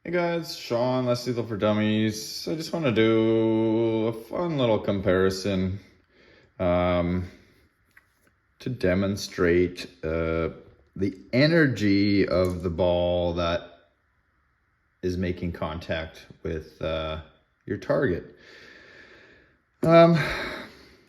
Hey guys, Sean, Less Lethal for Dummies. I just want to do a fun little comparison um, to demonstrate the energy of the ball that is making contact with your target. You've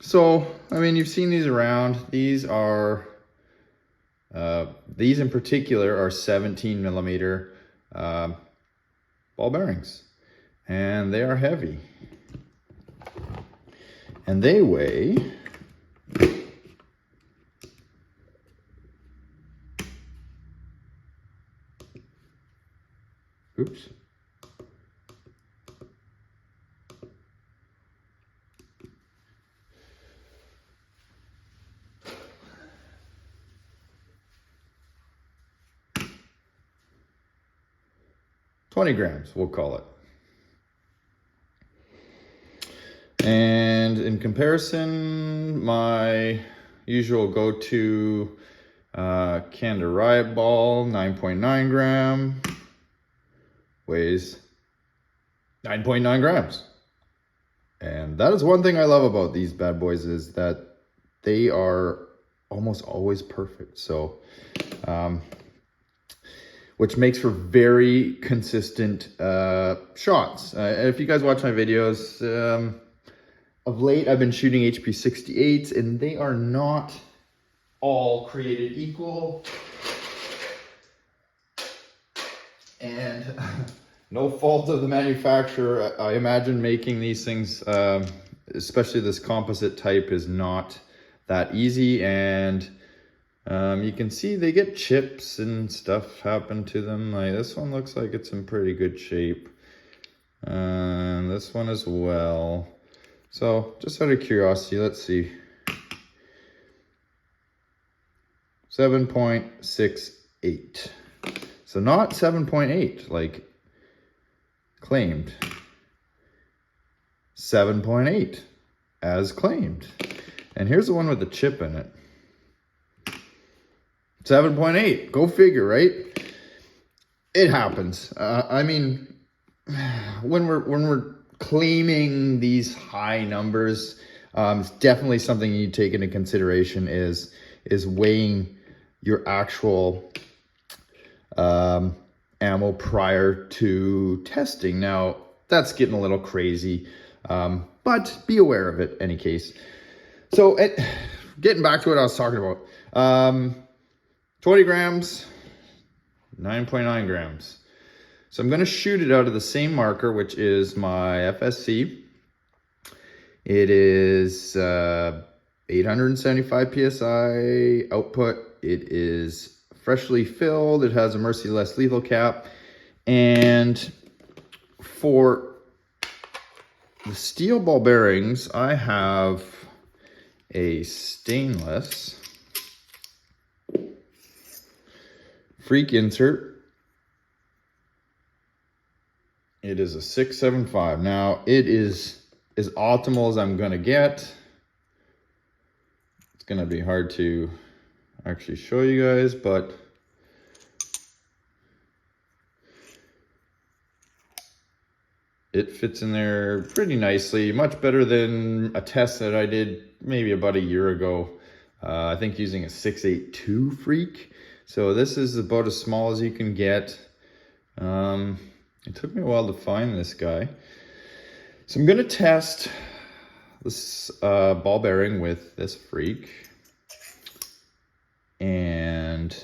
seen these around. These in particular are 17 millimeter ball bearings, and they are heavy, and they weigh oops 20 grams, we'll call it. And in comparison, my usual go-to Canada Riot ball, 9.9 gram, weighs 9.9 grams. And that is one thing I love about these bad boys, is that they are almost always perfect. So, which makes for very consistent shots. If you guys watch my videos, of late I've been shooting HP 68s, and they are not all created equal. And no fault of the manufacturer. I imagine making these things, especially this composite type, is not that easy, and you can see they get chips and stuff happen to them. Like this one looks like it's in pretty good shape. And this one as well. So just out of curiosity, let's see. 7.68. So not 7.8 like claimed. 7.8 as claimed. And here's the one with the chip in it. 7.8, go figure, right? It happens. When we're claiming these high numbers, it's definitely something you take into consideration is weighing your actual ammo prior to testing. Now, that's getting a little crazy, but be aware of it any case. So getting back to what I was talking about, 20 grams, 9.9 grams. So I'm going to shoot it out of the same marker, which is my FSC. It is 875 PSI output. It is freshly filled. It has a Mercy Less Lethal cap. And for the steel ball bearings, I have a stainless Freak insert. It is a 675. Now, it is as optimal as I'm going to get. It's going to be hard to actually show you guys, but it fits in there pretty nicely. Much better than a test that I did maybe about a year ago. I think using a 682 Freak. So this is about as small as you can get. It took me a while to find this guy. So I'm going to test this ball bearing with this Freak. And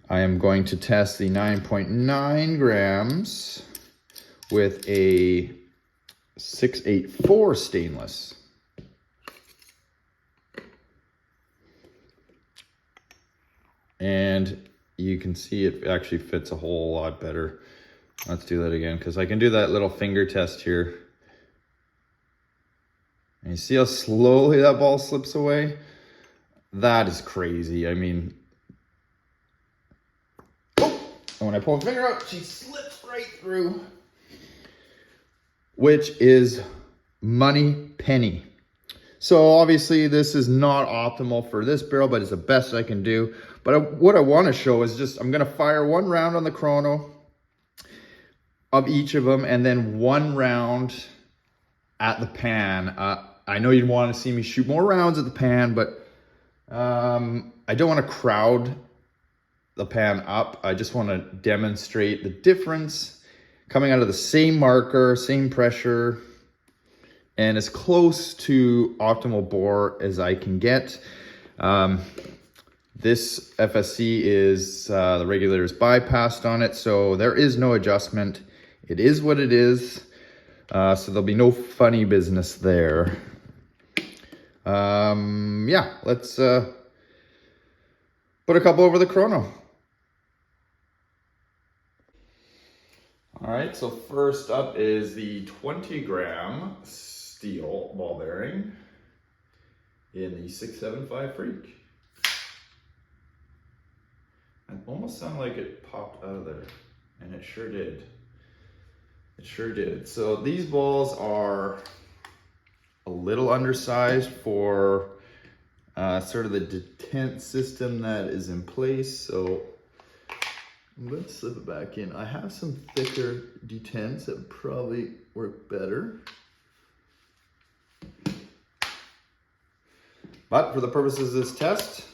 I am going to test the 9.9 grams with a 684 stainless. And you can see it actually fits a whole lot better. Let's do that again, because I can do that little finger test here. And you see how slowly that ball slips away? That is crazy. I mean, and when I pull the finger out, she slips right through, which is money penny. So obviously this is not optimal for this barrel, but it's the best I can do. But what I want to show is just, I'm going to fire one round on the chrono. of each of them, and then 1 round at the pan. I know you'd want to see me shoot more rounds at the pan, but I don't want to crowd the pan up. I just want to demonstrate the difference coming out of the same marker, same pressure, and as close to optimal bore as I can get. This FSC is, the regulator is bypassed on it, so there is no adjustment. It is what it is, so there'll be no funny business there. Yeah, let's put a couple over the chrono. All right, so first up is the 20-gram steel ball bearing in the 675 Freak. It almost sounded like it popped out of there, and it sure did. It sure did. So these balls are a little undersized for sort of the detent system that is in place. So I'm going to slip it back in. I have some thicker detents that would probably work better. But for the purposes of this test,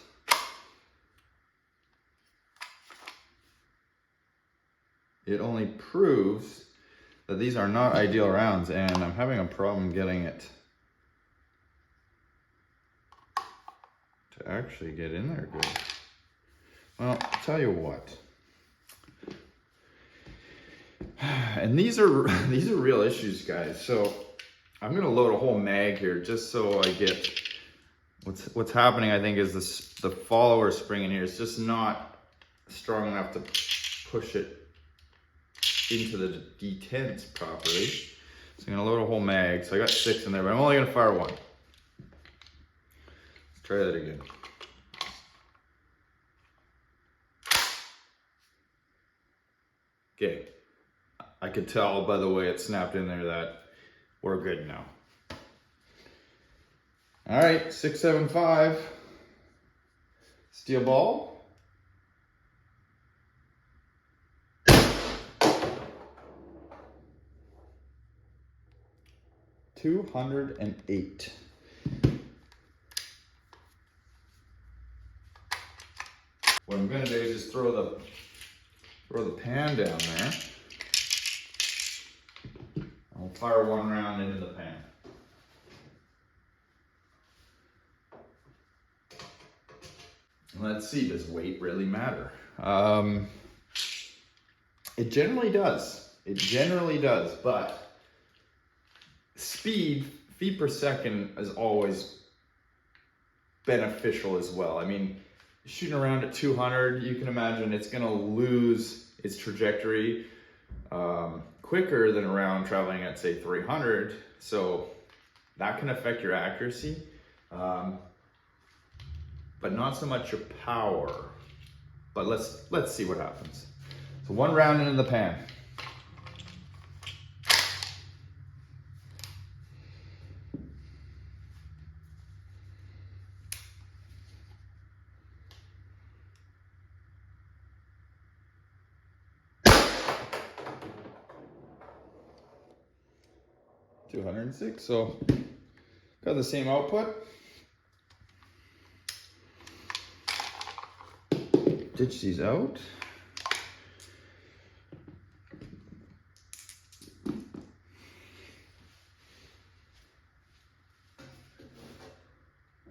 it only proves that these are not ideal rounds, and I'm having a problem getting it to actually get in there good. Well, I'll tell you what. And these are real issues, guys. So I'm gonna load a whole mag here just so I get what's happening. I think is the follower spring in here is just not strong enough to push it into the detents properly. So I'm gonna load a whole mag. So I got 6 in there, but I'm only gonna fire 1. Let's try that again. Okay, I could tell by the way it snapped in there that we're good now. All right, 675 steel ball. $208. What I'm gonna do is just throw the pan down there. I'll fire 1 round into the pan. Let's see, does weight really matter? It generally does. It generally does, but speed, feet per second, is always beneficial as well. I mean, shooting around at 200, you can imagine it's gonna lose its trajectory quicker than around traveling at, say, 300. So that can affect your accuracy, but not so much your power. But let's see what happens. So 1 round into the pan. $206, so got the same output. Ditch these out.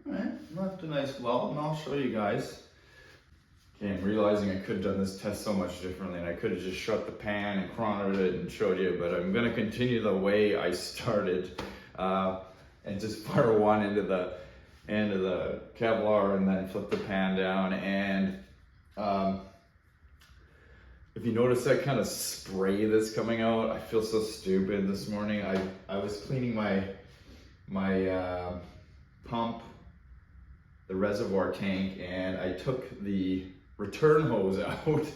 All right, left a nice welt, and I'll show you guys. Okay, I'm realizing I could have done this test so much differently, and I could have just shut the pan and chronoed it and showed you, but I'm gonna continue the way I started and just fire 1 into the Kevlar and then flip the pan down. And if you notice that kind of spray that's coming out, I feel so stupid this morning. I was cleaning my pump, the reservoir tank, and I took the return hose out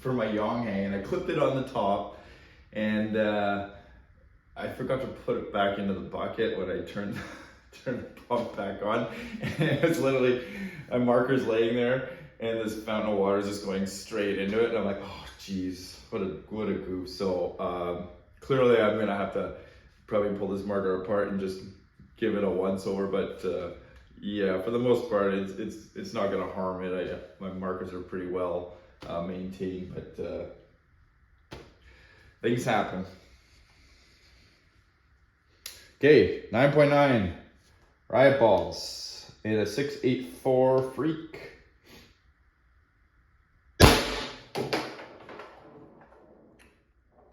for my Yonghe, and I clipped it on the top, and I forgot to put it back into the bucket when I turned the pump back on, and it was literally a marker's laying there, and this fountain of water is just going straight into it, and I'm like, oh geez, what a goof. So clearly I'm gonna have to probably pull this marker apart and just give it a once over, but yeah, for the most part it's not gonna harm it. My markers are pretty well maintained, but things happen. Okay, 9.9 riot balls in a 684 freak.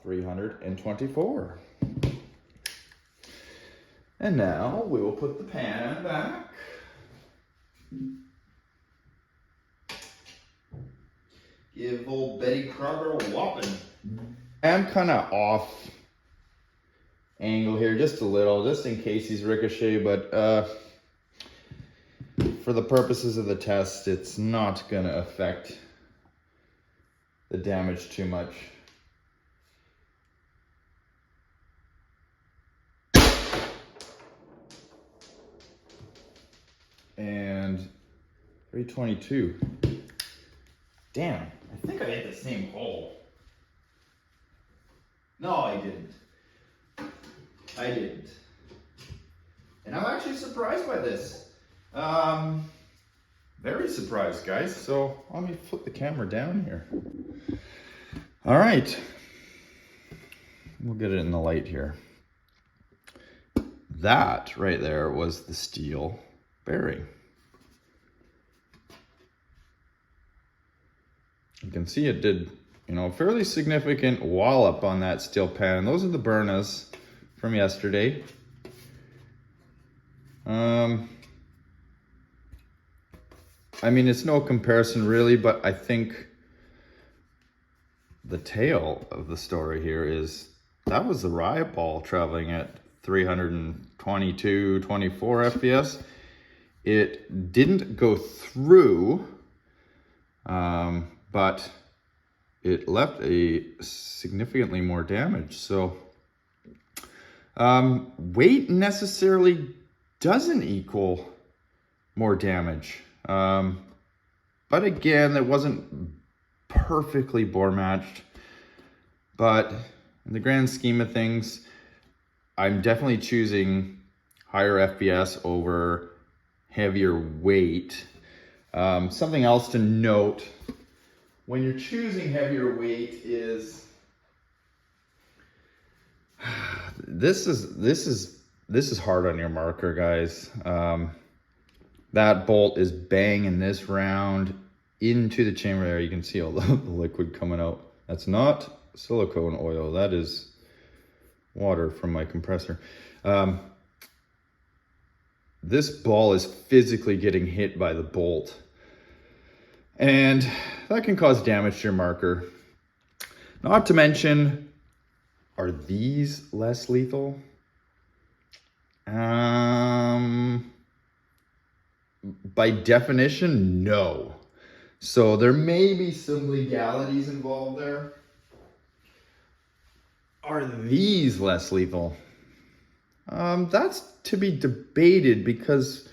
$324. And now we will put the pan back. Give old Betty Crocker a whopping. I'm kind of off angle here just a little, just in case he's ricochet, but for the purposes of the test, it's not going to affect the damage too much. And 322. Damn, I think I hit the same hole. No, I didn't. And I'm actually surprised by this. Very surprised, guys. So let me flip the camera down here. All right. We'll get it in the light here. That right there was the steel bearing. You can see it did, a fairly significant wallop on that steel pan. And those are the Byrnas from yesterday. I mean, it's no comparison really, but I think the tale of the story here is that was the riot ball traveling at 322, 24 FPS. It didn't go through, but it left a significantly more damage. So weight necessarily doesn't equal more damage. But again, it wasn't perfectly bore matched. But in the grand scheme of things, I'm definitely choosing higher FPS over heavier weight. Something else to note when you're choosing heavier weight is this is hard on your marker, guys. That bolt is banging this round into the chamber there. You can see all the liquid coming out. That's not silicone oil. That is water from my compressor. This ball is physically getting hit by the bolt. And that can cause damage to your marker. Not to mention, are these less lethal? By definition, no. So there may be some legalities involved there. Are these less lethal? That's to be debated because,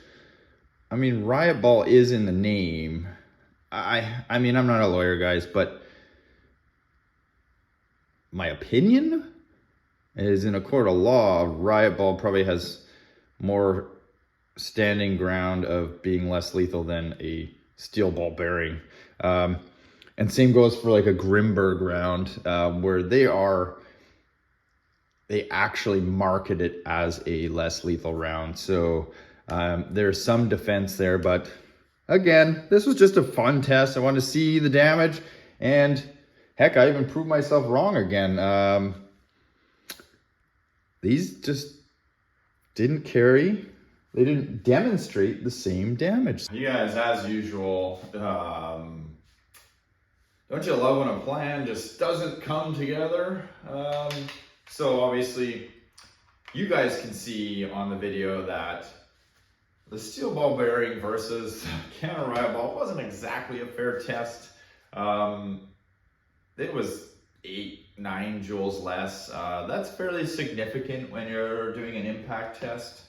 I mean, riot ball is in the name. I mean, I'm not a lawyer, guys, but my opinion is in a court of law, riot ball probably has more standing ground of being less lethal than a steel ball bearing. And same goes for like a Grimberg round, where they actually market it as a less lethal round. So there's some defense there, but again, this was just a fun test. I wanted to see the damage, and heck, I even proved myself wrong again. These just didn't carry. They didn't demonstrate the same damage. You guys, as usual, don't you love when a plan just doesn't come together? So obviously, you guys can see on the video that the steel ball bearing versus Canon riot ball wasn't exactly a fair test. It was 8-9 joules less. That's fairly significant when you're doing an impact test.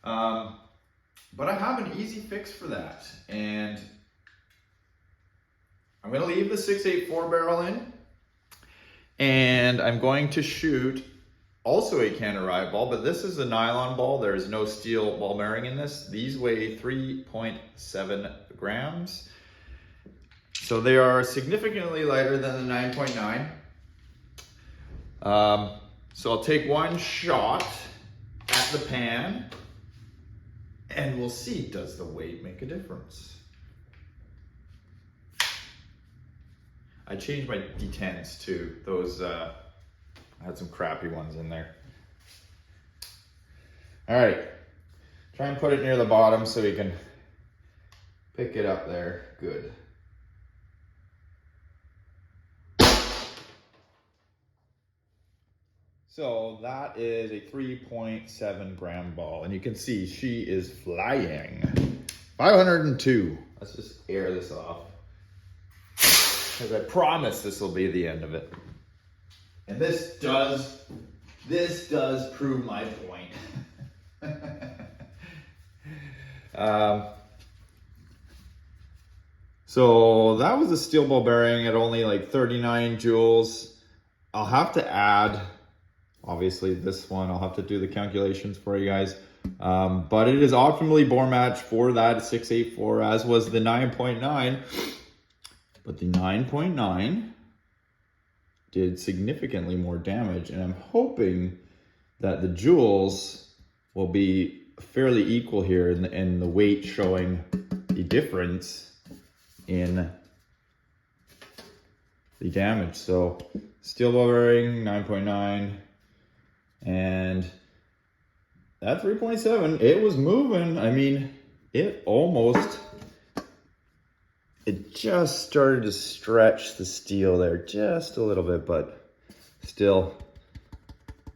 But I have an easy fix for that. And I'm gonna leave the 684 barrel in. And I'm going to shoot also a Canterite ball, but this is a nylon ball. There is no steel ball bearing in this. These weigh 3.7 grams. So they are significantly lighter than the 9.9. So I'll take one shot at the pan and we'll see, does the weight make a difference? I changed my D10s too. Those, I had some crappy ones in there. All right, try and put it near the bottom so we can pick it up there. Good. So that is a 3.7 gram ball, and you can see she is flying. 502. Let's just air this off, because I promise this will be the end of it. And this does prove my point. So that was a steel ball bearing at only like 39 joules. I'll have to add, obviously this one, I'll have to do the calculations for you guys. But it is optimally bore matched for that 684, as was the 9.9. But the 9.9 did significantly more damage, and I'm hoping that the joules will be fairly equal here, and the weight showing the difference in the damage. So steel ball bearing 9.9 and that 3.7, it was moving. I mean, it just started to stretch the steel there just a little bit, but still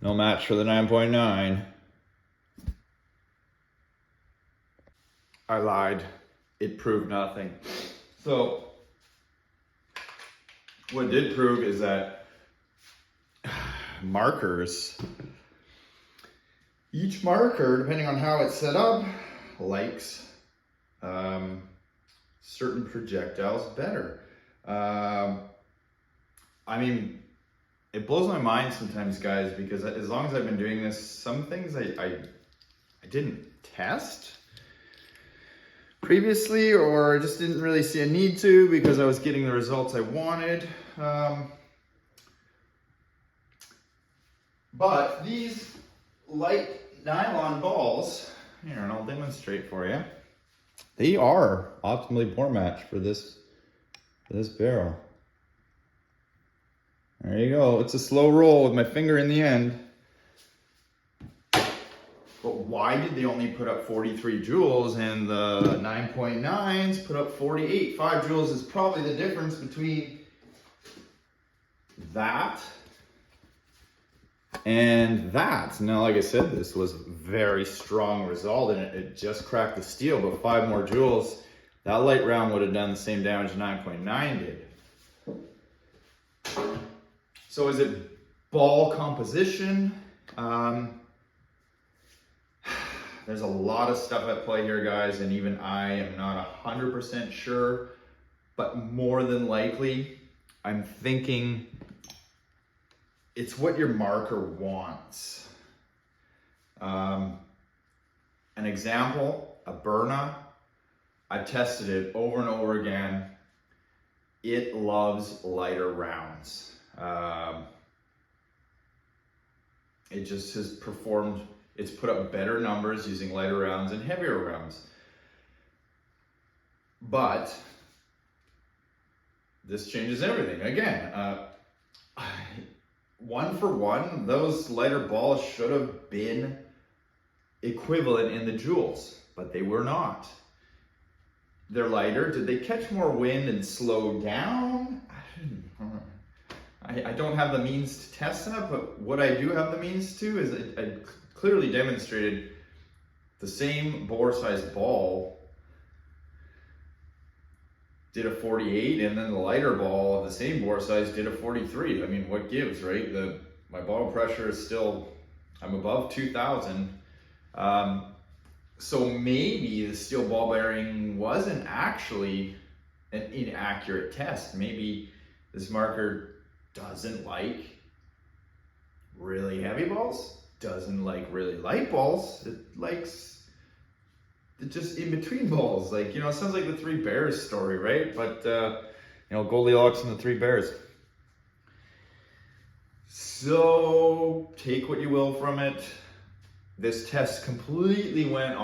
no match for the 9.9. I lied. It proved nothing. So what it did prove is that markers, each marker, depending on how it's set up, likes certain projectiles better. I mean, it blows my mind sometimes, guys, because as long as I've been doing this, some things I didn't test previously, or just didn't really see a need to, because I was getting the results I wanted. But these light nylon balls, here, and I'll demonstrate for you, they are optimally bore matched for this barrel. There you go. It's a slow roll with my finger in the end. But why did they only put up 43 joules and the 9.9s put up 48? 5 joules is probably the difference between that and that. Now, like I said, this was a very strong result, and it just cracked the steel, but 5 more joules, that light round would have done the same damage 9.9 did. So is it ball composition? There's a lot of stuff at play here, guys, and even I am not 100% sure, but more than likely, I'm thinking it's what your marker wants. An example, a Berna, I've tested it over and over again. It loves lighter rounds. It just has performed, it's put up better numbers using lighter rounds and heavier rounds. But this changes everything. Again, one for one, those lighter balls should have been equivalent in the joules, but they were not. They're lighter. Did they catch more wind and slow down? I don't have the means to test that, but what I do have the means to is I clearly demonstrated the same bore size ball did a 48, and then the lighter ball of the same bore size did a 43. I mean, what gives, right? My ball pressure is still, I'm above 2,000. So maybe the steel ball bearing wasn't actually an inaccurate test. Maybe this marker doesn't like really heavy balls, doesn't like really light balls. It likes the just in between balls. Like, you know, it sounds like the Three Bears story, right? But, you know, Goldilocks and the Three Bears. So take what you will from it. This test completely went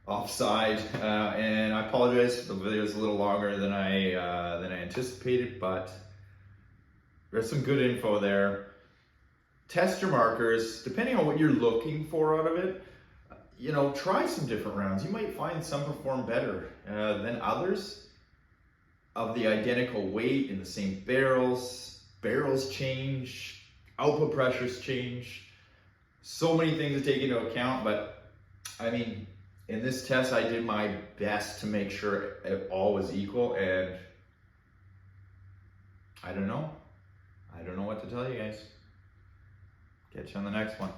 offside, and I apologize. The video is a little longer than I anticipated, but there's some good info there. Test your markers depending on what you're looking for out of it. You know, try some different rounds. You might find some perform better than others of the identical weight in the same barrels. Barrels change, output pressures change. So many things to take into account, but I mean, in this test, I did my best to make sure it all was equal, and I don't know what to tell you guys. Catch you on the next one.